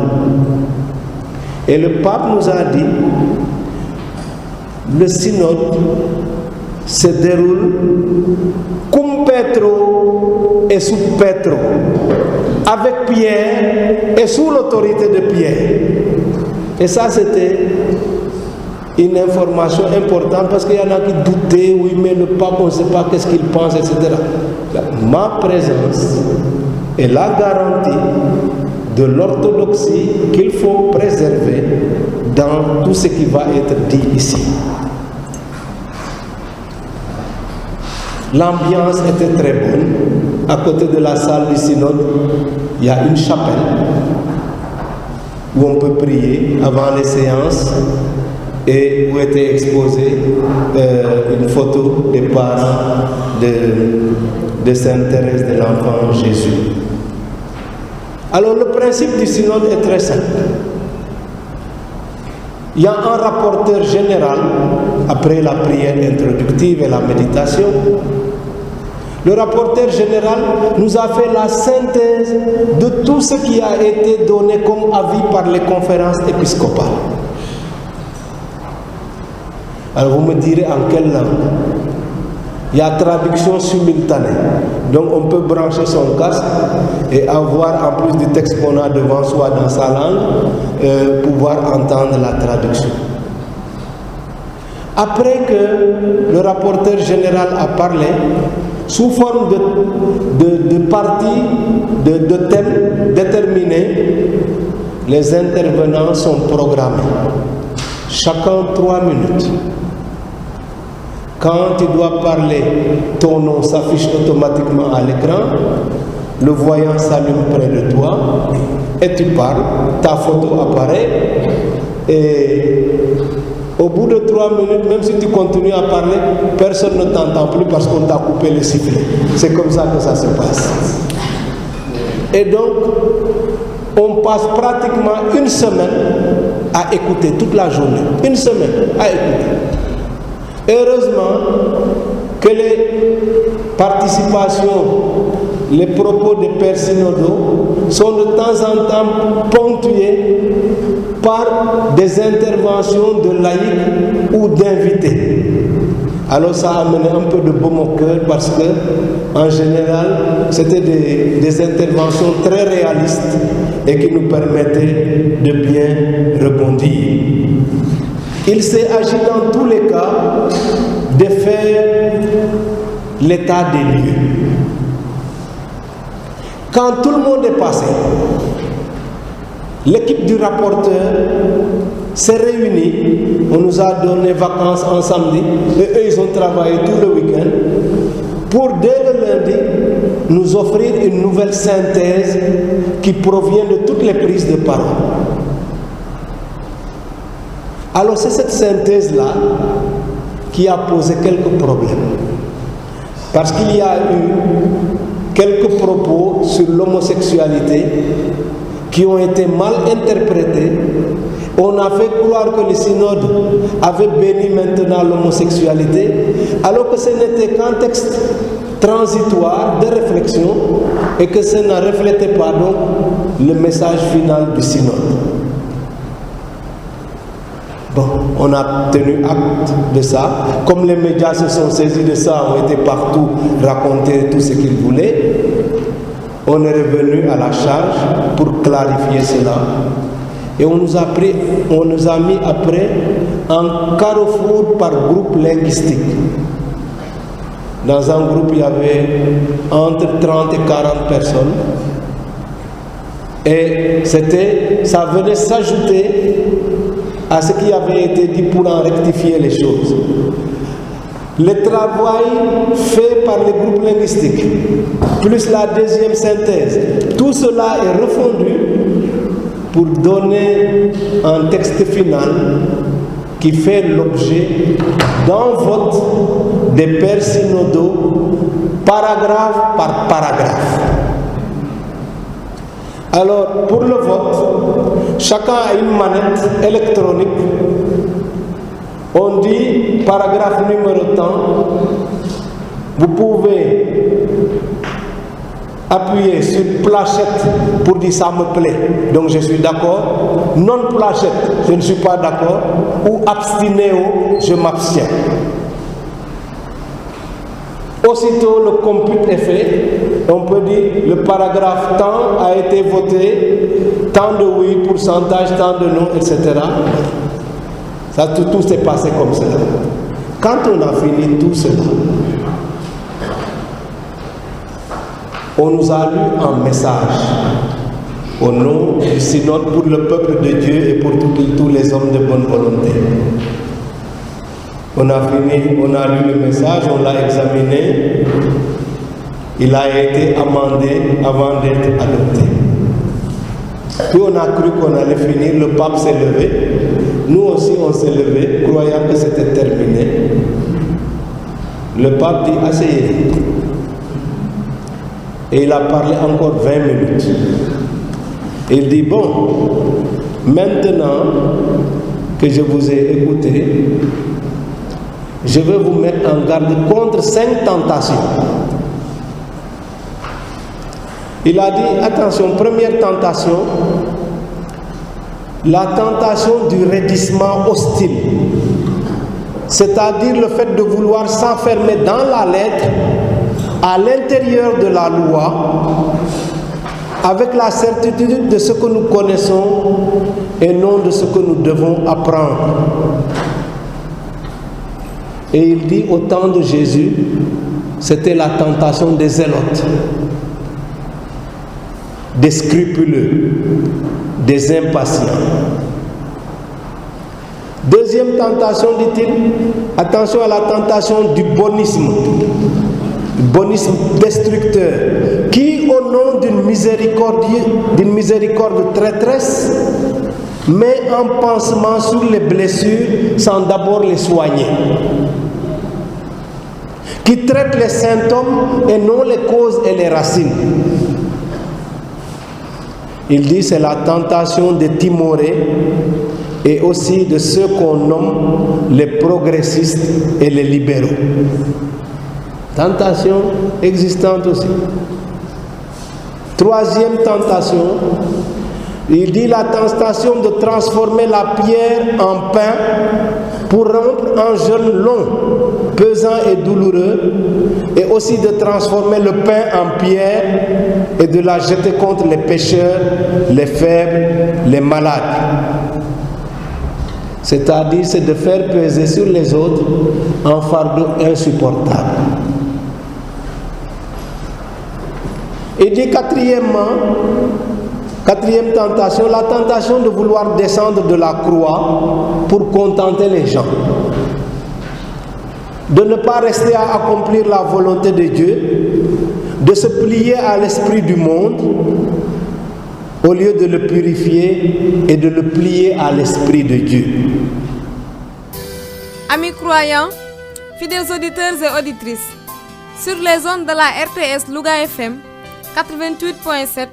I: Et le pape nous a dit, le synode se déroule cum Petro et sous Petro, avec Pierre et sous l'autorité de Pierre. Et ça, c'était une information importante parce qu'il y en a qui doutaient, oui mais le pape on ne sait pas qu'est-ce qu'il pense, etc. Ma présence est la garantie de l'orthodoxie qu'il faut préserver dans tout ce qui va être dit ici. L'ambiance était très bonne. À côté de la salle du synode, il y a une chapelle où on peut prier avant les séances et où était exposée une photo des parents de Sainte Thérèse de l'Enfant Jésus. Alors le principe du synode est très simple. Il y a un rapporteur général après la prière introductive et la méditation. Le rapporteur général nous a fait la synthèse de tout ce qui a été donné comme avis par les conférences épiscopales. Alors vous me direz en quelle langue? Il y a traduction simultanée. Donc on peut brancher son casque et avoir, en plus du texte qu'on a devant soi dans sa langue, pouvoir entendre la traduction. Après que le rapporteur général a parlé, sous forme de parties, de thèmes déterminés, les intervenants sont programmés. Chacun 3 minutes. Quand tu dois parler, ton nom s'affiche automatiquement à l'écran, le voyant s'allume près de toi et tu parles, ta photo apparaît et au bout de 3 minutes, même si tu continues à parler, personne ne t'entend plus parce qu'on t'a coupé le sifflet. C'est comme ça que ça se passe. Et donc, on passe pratiquement une semaine à écouter toute la journée. Une semaine à écouter. Heureusement que les participations, les propos des pères synodaux sont de temps en temps ponctués par des interventions de laïcs ou d'invités. Alors ça a amené un peu de baume au cœur parce que, en général, c'était des interventions très réalistes et qui nous permettaient de bien rebondir. Il s'est agi dans tous les cas de faire l'état des lieux. Quand tout le monde est passé, l'équipe du rapporteur s'est réunie. On nous a donné vacances en samedi et eux ils ont travaillé tout le week-end pour dès le lundi nous offrir une nouvelle synthèse qui provient de toutes les prises de parole. Alors c'est cette synthèse-là qui a posé quelques problèmes. Parce qu'il y a eu quelques propos sur l'homosexualité qui ont été mal interprétés. On a fait croire que le synode avait béni maintenant l'homosexualité, alors que ce n'était qu'un texte transitoire de réflexion et que ça ne reflétait pas donc le message final du synode. Bon, on a tenu acte de ça. Comme les médias se sont saisis de ça, ont été partout raconter tout ce qu'ils voulaient, on est revenu à la charge pour clarifier cela. Et on nous a mis après en carrefour par groupe linguistique. Dans un groupe, il y avait entre 30 et 40 personnes. Et ça venait s'ajouter à ce qui avait été dit pour en rectifier les choses. Le travail fait par les groupes linguistiques, plus la deuxième synthèse, tout cela est refondu pour donner un texte final qui fait l'objet d'un vote des pères synodaux, paragraphe par paragraphe. Alors, pour le vote, chacun a une manette électronique. On dit, paragraphe numéro tant, vous pouvez appuyer sur planchette pour dire ça me plaît, donc je suis d'accord. Non planchette, je ne suis pas d'accord. Ou abstinéo, je m'abstiens. Aussitôt le compute est fait, on peut dire le paragraphe tant a été voté, tant de oui, pourcentage, tant de non, etc. Ça, tout s'est passé comme cela. Quand on a fini tout cela, on nous a lu un message au nom du synode pour le peuple de Dieu et pour tous les hommes de bonne volonté. On a lu le message, on l'a examiné, il a été amendé avant d'être adopté. Puis on a cru qu'on allait finir, le pape s'est levé, nous aussi on s'est levé, croyant que c'était terminé. Le pape dit asseyez-vous. Et il a parlé encore 20 minutes. Il dit bon, maintenant que je vous ai écouté, je vais vous mettre en garde contre 5 tentations. Il a dit, attention, première tentation, la tentation du raidissement hostile. C'est-à-dire le fait de vouloir s'enfermer dans la lettre, à l'intérieur de la loi, avec la certitude de ce que nous connaissons et non de ce que nous devons apprendre. Et il dit, au temps de Jésus, c'était la tentation des zélotes, des scrupuleux, des impatients. Deuxième tentation, dit-il, attention à la tentation du bonisme destructeur, qui au nom d'une miséricorde traîtresse, met un pansement sur les blessures sans d'abord les soigner, qui traite les symptômes et non les causes et les racines. Il dit c'est la tentation des timorés et aussi de ceux qu'on nomme les progressistes et les libéraux. Tentation existante aussi. Troisième tentation, il dit la tentation de transformer la pierre en pain pour rendre un jeûne long, pesant et douloureux, et aussi de transformer le pain en pierre et de la jeter contre les pécheurs, les faibles, les malades. C'est-à-dire, c'est de faire peser sur les autres un fardeau insupportable. Il dit quatrième tentation, la tentation de vouloir descendre de la croix pour contenter les gens. De ne pas rester à accomplir la volonté de Dieu, de se plier à l'esprit du monde, au lieu de le purifier et de le plier à l'esprit de Dieu.
A: Amis croyants, fidèles auditeurs et auditrices, sur les ondes de la RTS Louga FM 88.7,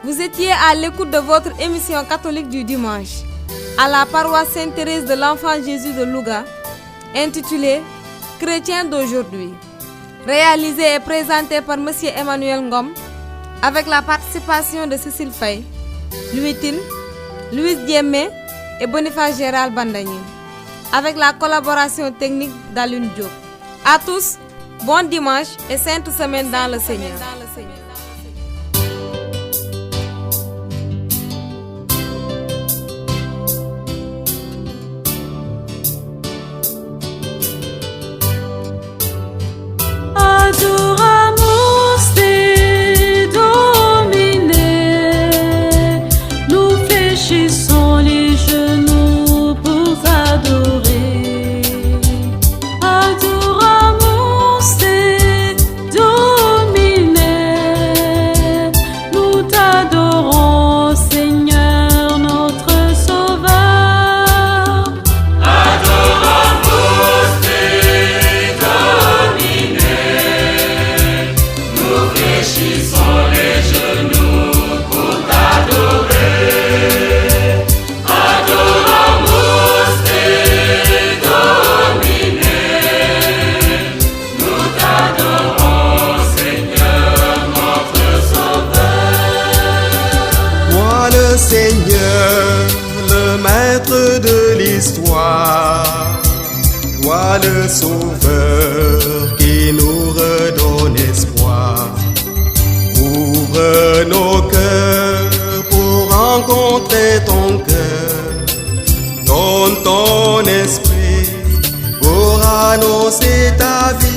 A: vous étiez à l'écoute de votre émission catholique du dimanche à la paroisse Sainte-Thérèse de l'Enfant Jésus de Louga, intitulée Chrétiens d'aujourd'hui, réalisée et présentée par M. Emmanuel Ngom, avec la participation de Cécile Faye, Louis Tine, Louise Diémé et Boniface Gérald Bandagny, avec la collaboration technique d'Alune Diop. À tous, bon dimanche et sainte semaine dans le Seigneur.
C: Adoramus te Domine, nous fléchissons les genoux pour t'adorer. Adoramus te Domine, nous t'adorons Seigneur notre Sauveur. Adoramus te Domine, fléchissons les genoux pour t'adorer. Adoramus te Domine, nous t'adorons Seigneur notre Sauveur.
E: Toi le Seigneur, le maître de l'histoire, toi le Sauveur qui nous redonne espoir. Ouvre nos cœurs pour rencontrer ton cœur. Donne ton esprit pour annoncer ta vie.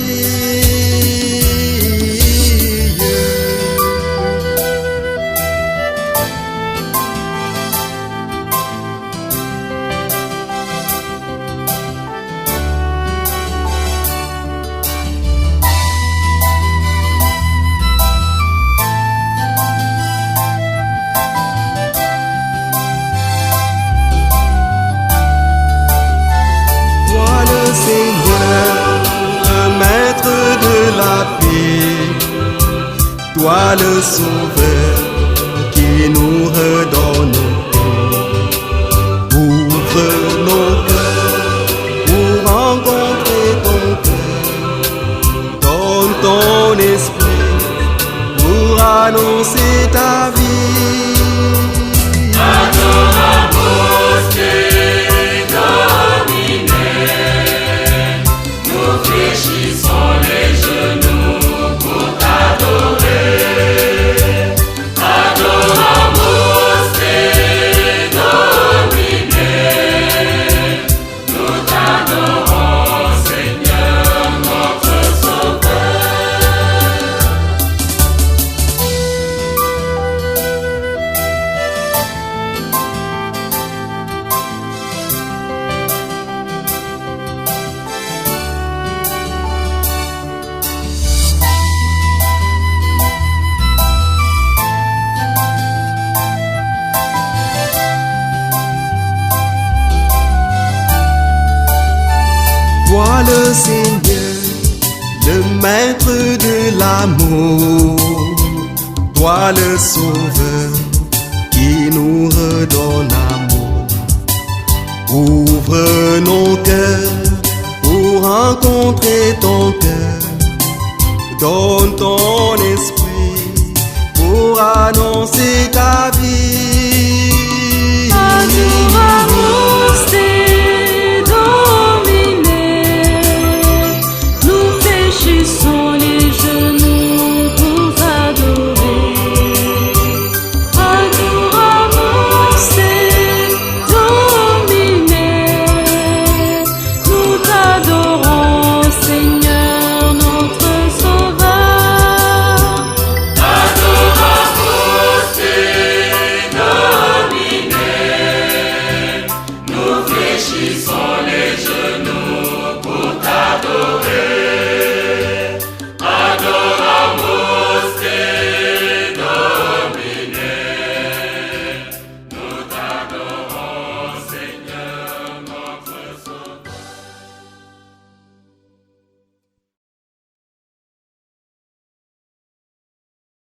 E: Seigneur, le maître de la paix, toi le sauveur qui nous redonne paix. Ouvre nos cœurs pour rencontrer ton cœur. Donne ton esprit pour annoncer ta vie. Toi le Seigneur, le maître de l'amour, toi le sauveur qui nous redonne amour. Ouvre nos cœurs pour rencontrer ton cœur. Donne ton esprit pour annoncer ta vie.